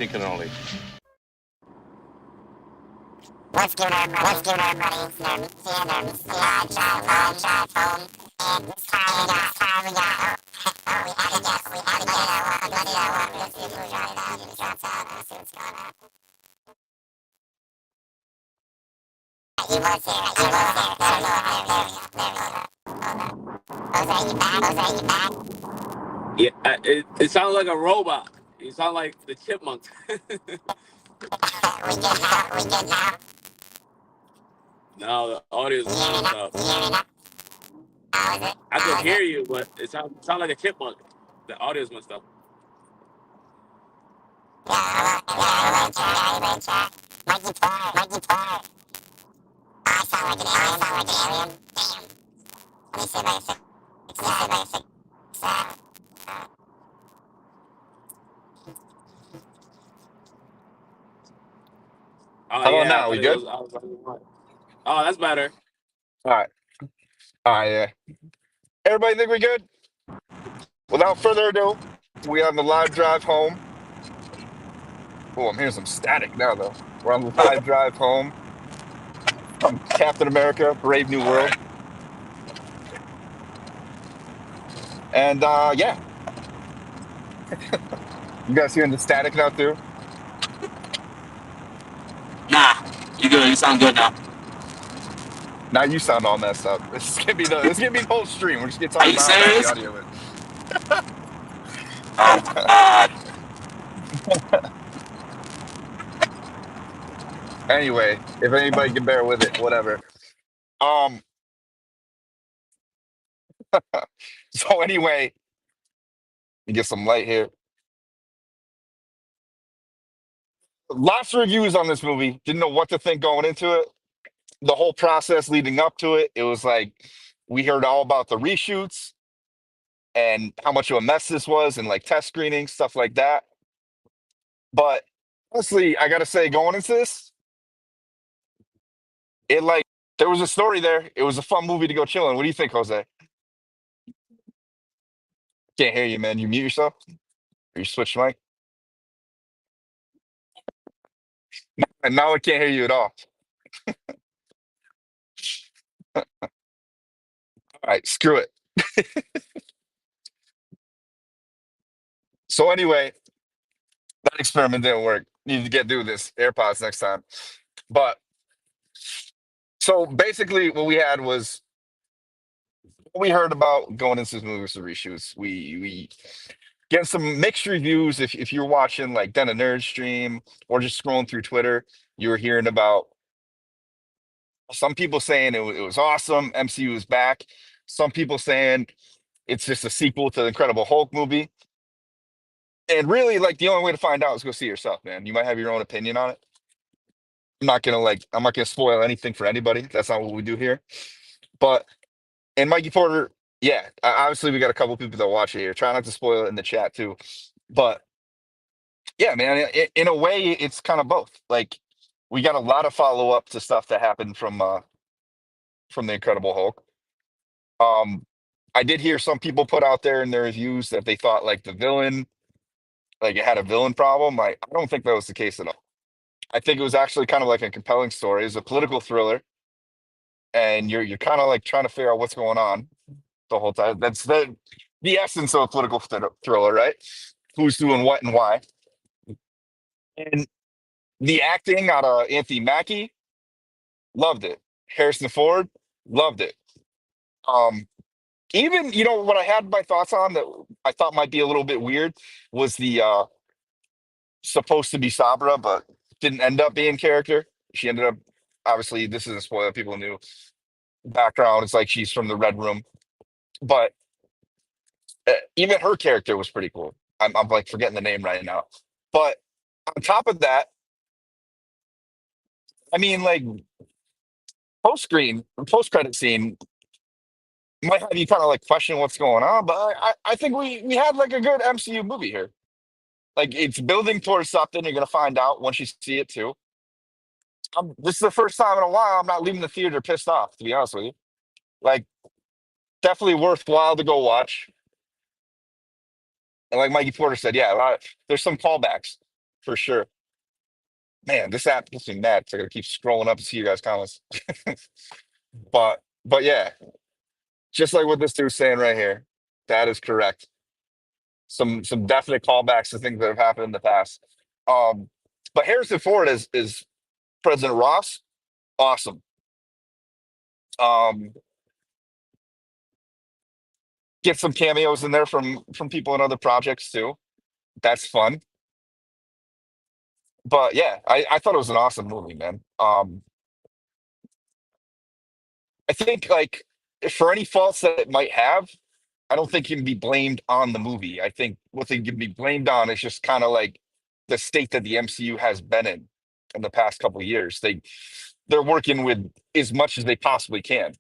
thinking only. Let's give everybody live drive home. And this time we got, we had to get our one. Let's see who's right now. He drops out. Let's see what's going on. He was here. There we go. Hold on. Jose, you back? Jose, you back? Yeah, it sounds like a robot. You sound like the chipmunk. We good now? We good now? No, the audio's You hear me messed now? up. You hear me now? How is it? I How can is hear it? you, but it sound like a chipmunk. The audio's messed up. Everybody chat. Mikey Porter. I sound like an alien. Damn. Let me see if I can fix that. Oh How about yeah, now? We but it good? was. I was like, what? Oh, that's better. All right. All right. Yeah. Everybody think we good? Without further ado, we on the live drive home. Oh, I'm hearing some static now, though. We're on the live drive home from Captain America: Brave New World, and yeah, you guys hearing the static now too? Nah, you good. You sound good now. Now you sound all messed up. This is gonna be the whole stream. We're just gonna Are talk you about how bad the serious? audio is. Oh my god. Anyway, if anybody can bear with it, whatever. Um. So anyway, let me get some light here. Lots of reviews on this movie. Didn't know what to think going into it. The whole process leading up to it, it was like we heard all about the reshoots and how much of a mess this was and like test screening, stuff like that. But honestly, I gotta say, going into this, it like there was a story there. It was a fun movie to go chilling. What do you think, Jose? Can't hear you, man. You mute yourself? Or you switch mic? And now I can't hear you at all. All right, screw it. So anyway, that experiment didn't work. Need to get do this AirPods next time. But so basically, what we had was what we heard about going into this movie was the reshoots. We getting some mixed reviews. If you're watching like Den of Nerd stream or just scrolling through Twitter, you were hearing about some people saying it was awesome. MCU is back. Some people saying it's just a sequel to the Incredible Hulk movie. And really, like the only way to find out is go see it yourself, man. You might have your own opinion on it. I'm not gonna spoil anything for anybody. That's not what we do here. But and Mikey Porter, yeah, obviously we got a couple people that watch it here. Try not to spoil it in the chat too. But yeah, man, in a way, it's kind of both. Like we got a lot of follow up to stuff that happened from the Incredible Hulk. Um, I did hear some people put out there in their reviews that they thought like the villain, like it had a villain problem. I don't think that was the case at all. I think it was actually kind of like a compelling story. It's a political thriller, and you're kind of like trying to figure out what's going on the whole time. That's the essence of a political thriller, right? Who's doing what and why. And the acting out of Anthony Mackie, loved it. Harrison Ford, loved it. Um, Even what I had my thoughts on that I thought might be a little bit weird was the supposed to be Sabra, but didn't end up being character. She ended up obviously this isn't a spoiler, people knew background. It's like she's from the Red Room, but even her character was pretty cool. I'm like forgetting the name right now, but on top of that, I mean, like post credit scene might have you kind of like question what's going on, but I think we had like a good MCU movie here. Like it's building towards something. You're gonna find out once you see it too. This is the first time in a while I'm not leaving the theater pissed off. To be honest with you, like definitely worthwhile to go watch. And like Mikey Porter said, yeah, there's some callbacks. for sure. Man, this app gets me mad 'cause I gotta keep scrolling up to see you guys' comments. But yeah, just like what this dude's saying right here, that is correct. Some definite callbacks to things that have happened in the past. Um, but Harrison Ford is President Ross, awesome. Um, get some cameos in there from people in other projects too. That's fun. But yeah, I thought it was an awesome movie, man. I think like for any faults that it might have, I don't think it can be blamed on the movie. I think what they can be blamed on is just kind of like the state that the MCU has been in the past couple of years. They're working with as much as they possibly can,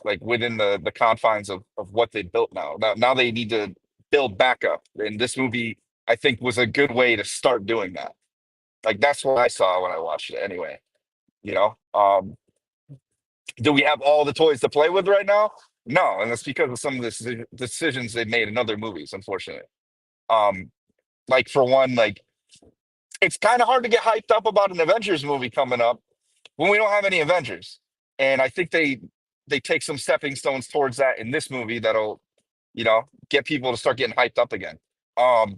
like within the confines of what they built now. Now they need to build back up. And this movie, I think, was a good way to start doing that. Like that's what I saw when I watched it anyway. You know, do we have all the toys to play with right now? No, and that's because of some of the decisions they've made in other movies, unfortunately. Um, like for one, like it's kind of hard to get hyped up about an Avengers movie coming up when we don't have any Avengers. And I think they take some stepping stones towards that in this movie that'll, get people to start getting hyped up again. Um,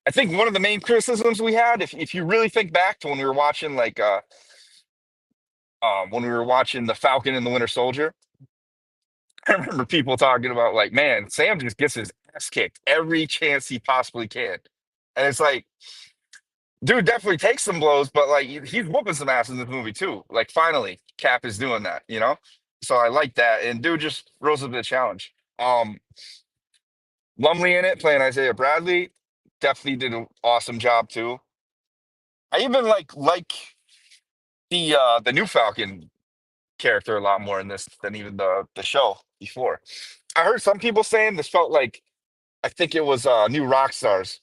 I think one of the main criticisms we had, if you really think back to when we were watching when we were watching The Falcon and the Winter Soldier, I remember people talking about like, man, Sam just gets his ass kicked every chance he possibly can. And it's like, dude definitely takes some blows, but like he's whooping some ass in this movie too. Like finally, Cap is doing that. So I like that. And dude just rose up to the challenge. Lumley in it, playing Isaiah Bradley, definitely did an awesome job too. I even like the new Falcon character a lot more in this than even the show before. I heard some people saying this felt like I think it was new rock stars.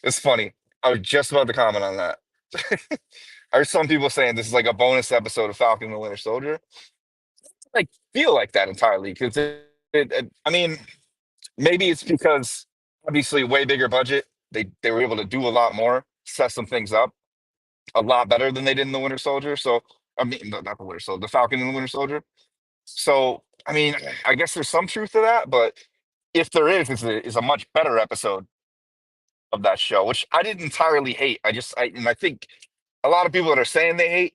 It's funny. I was just about to comment on that. I heard some people saying this is like a bonus episode of Falcon and the Winter Soldier. Like feel like that entirely because I mean, maybe it's because obviously way bigger budget. They were able to do a lot more, set some things up a lot better than they did in the Winter Soldier. So I mean, not the Winter Soldier, the Falcon and the Winter Soldier. So I mean, I guess there's some truth to that, but if there is, it's a much better episode of that show, which I didn't entirely hate. And I think a lot of people that are saying they hate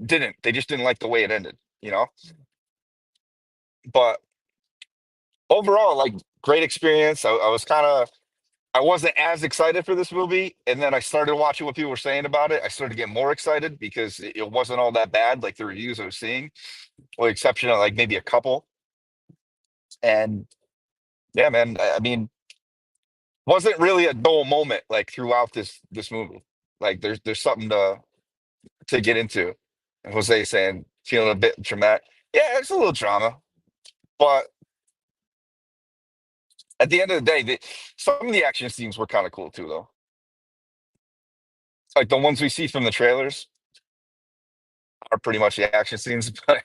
didn't. They just didn't like the way it ended. But overall, like great experience. I wasn't as excited for this movie, and then I started watching what people were saying about it. I started to get more excited because it wasn't all that bad, like the reviews I was seeing, with the exception of like maybe a couple. And yeah, man, I mean, wasn't really a dull moment like throughout this movie. Like there's something to get into. And Jose saying feeling a bit dramatic. Yeah, it's a little drama, but at the end of the day, some of the action scenes were kind of cool too, though. Like the ones we see from the trailers are pretty much the action scenes, but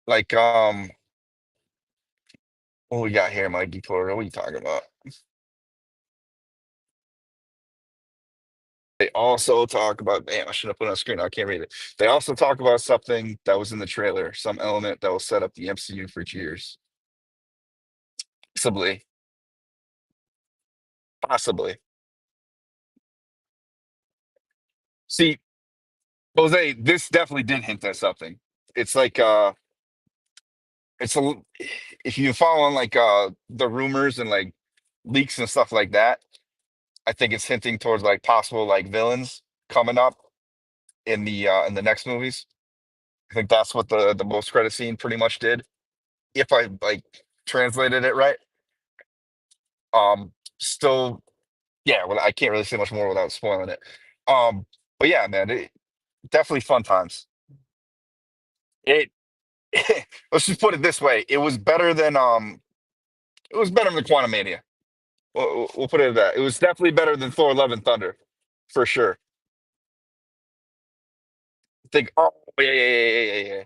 like what we got here, Mikey Porter? What are you talking about? They also talk about, damn, I should have put it on screen. I can't read it. They also talk about something that was in the trailer, some element that will set up the MCU for years. Possibly. Possibly. See, Jose, this definitely did hint at something. It's like it's a if you follow on like the rumors and like leaks and stuff like that, I think it's hinting towards like possible like villains coming up in the next movies. I think that's what the post credit scene pretty much did. If I like translated it right. Still, yeah. Well, I can't really say much more without spoiling it. Um, but yeah, man, definitely fun times. It let's just put it this way: it was better than Quantumania. We'll put it at that. It was definitely better than Thor: Love and Thunder, for sure. Think, oh yeah, yeah, yeah, yeah, yeah, yeah.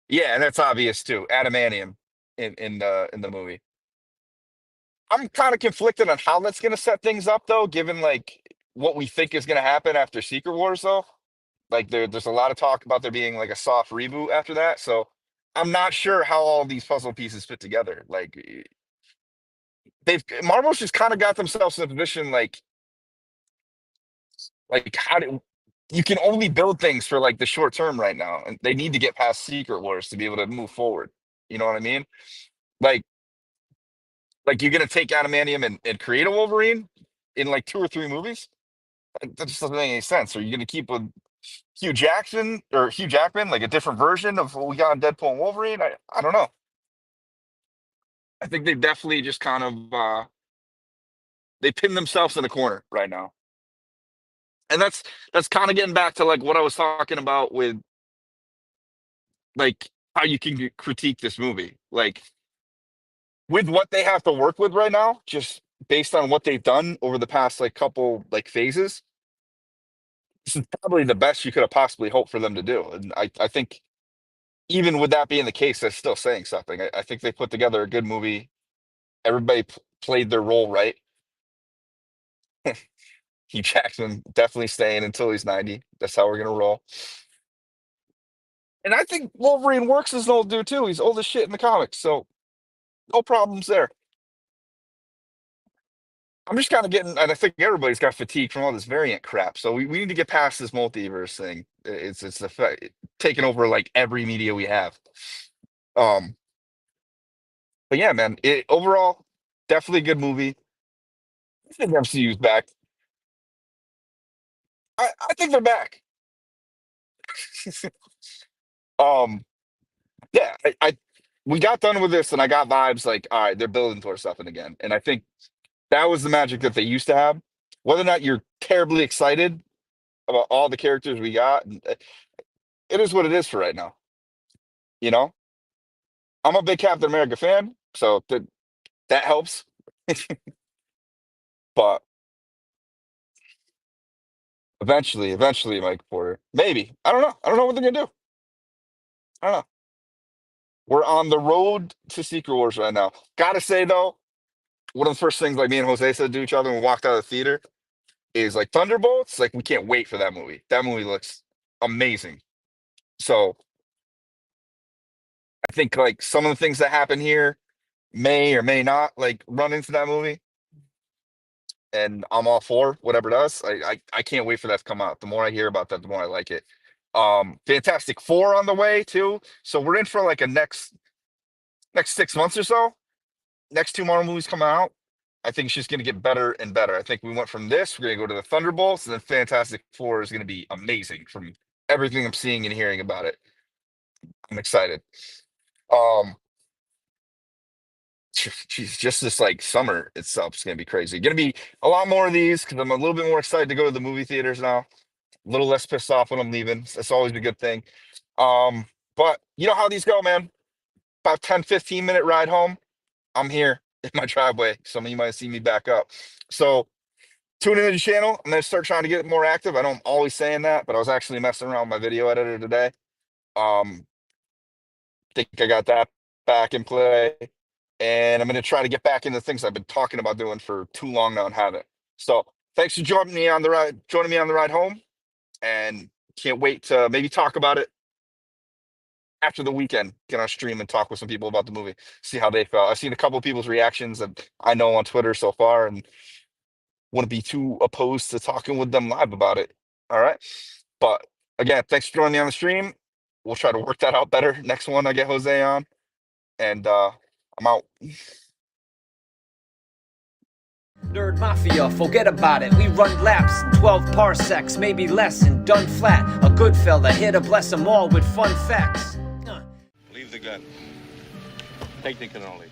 Yeah, and that's obvious too. Adamantium in the movie. I'm kind of conflicted on how that's going to set things up, though, given like what we think is going to happen after Secret Wars, though. Like there's a lot of talk about there being like a soft reboot after that. So I'm not sure how all these puzzle pieces fit together. Like Marvel's just kind of got themselves in a position like how do you can only build things for like the short term right now, and they need to get past Secret Wars to be able to move forward. You know what I mean? Like like you're gonna take Adamantium and create a Wolverine in like 2 or 3 movies? Like, that just doesn't make any sense. Are you gonna keep with Hugh Jackman, like a different version of what we got in Deadpool and Wolverine? I don't know. I think they definitely just kind of they pin themselves in the corner right now. And that's kind of getting back to like what I was talking about with like how you can critique this movie. Like with what they have to work with right now, just based on what they've done over the past like couple like phases, this is probably the best you could have possibly hoped for them to do. And I think even with that being the case, that's still saying something. I think they put together a good movie. Everybody played their role right. Hugh Jackson definitely staying until he's 90. That's how we're gonna roll. And I think Wolverine works as an old dude too. He's old as shit in the comics, so no problems there. I'm just kind of getting, and I think everybody's got fatigue from all this variant crap. So we need to get past this multiverse thing. It's taking over like every media we have. Um, but yeah, man, overall definitely a good movie. I think MCU's back. I think they're back. um, yeah, we got done with this, and I got vibes like, all right, they're building towards something again. And I think that was the magic that they used to have. Whether or not you're terribly excited about all the characters we got, it is what it is for right now. You know, I'm a big Captain America fan, so that helps. But eventually, Mike Porter, maybe. I don't know. I don't know what they're gonna do. I don't know. We're on the road to Secret Wars right now. Gotta say though, one of the first things like me and Jose said to each other when we walked out of the theater is like Thunderbolts. Like we can't wait for that movie. That movie looks amazing. So I think like some of the things that happen here may or may not like run into that movie, and I'm all for whatever it does. I can't wait for that to come out. The more I hear about that, the more I like it. Fantastic Four on the way too. So we're in for like a next 6 months or so. Next 2 Marvel movies come out. I think it's just going to get better and better. I think we went from this, we're going to go to the Thunderbolts, and then Fantastic Four is going to be amazing from everything I'm seeing and hearing about it. I'm excited. Geez, just this like summer itself is going to be crazy. Going to be a lot more of these because I'm a little bit more excited to go to the movie theaters now. A little less pissed off when I'm leaving. That's always a good thing. But you know how these go, man. About 10-15 minute ride home. I'm here in my driveway. Some of you might see me back up. So tune into the channel. I'm gonna start trying to get more active. I know I'm always saying that, but I was actually messing around with my video editor today. Think I got that back in play. And I'm gonna try to get back into things I've been talking about doing for too long now and haven't. So thanks for joining me on the ride home. And can't wait to maybe talk about it after the weekend, get on stream and talk with some people about the movie, see how they felt. I've seen a couple of people's reactions that I know on Twitter so far, and wouldn't be too opposed to talking with them live about it. All right. But again, thanks for joining me on the stream. We'll try to work that out better. Next one, I get Jose on. And I'm out. Nerd Mafia, forget about it. We run laps in 12 parsecs, maybe less, and done flat. A good fella here to bless them all with fun facts. Leave the gun. Technical only.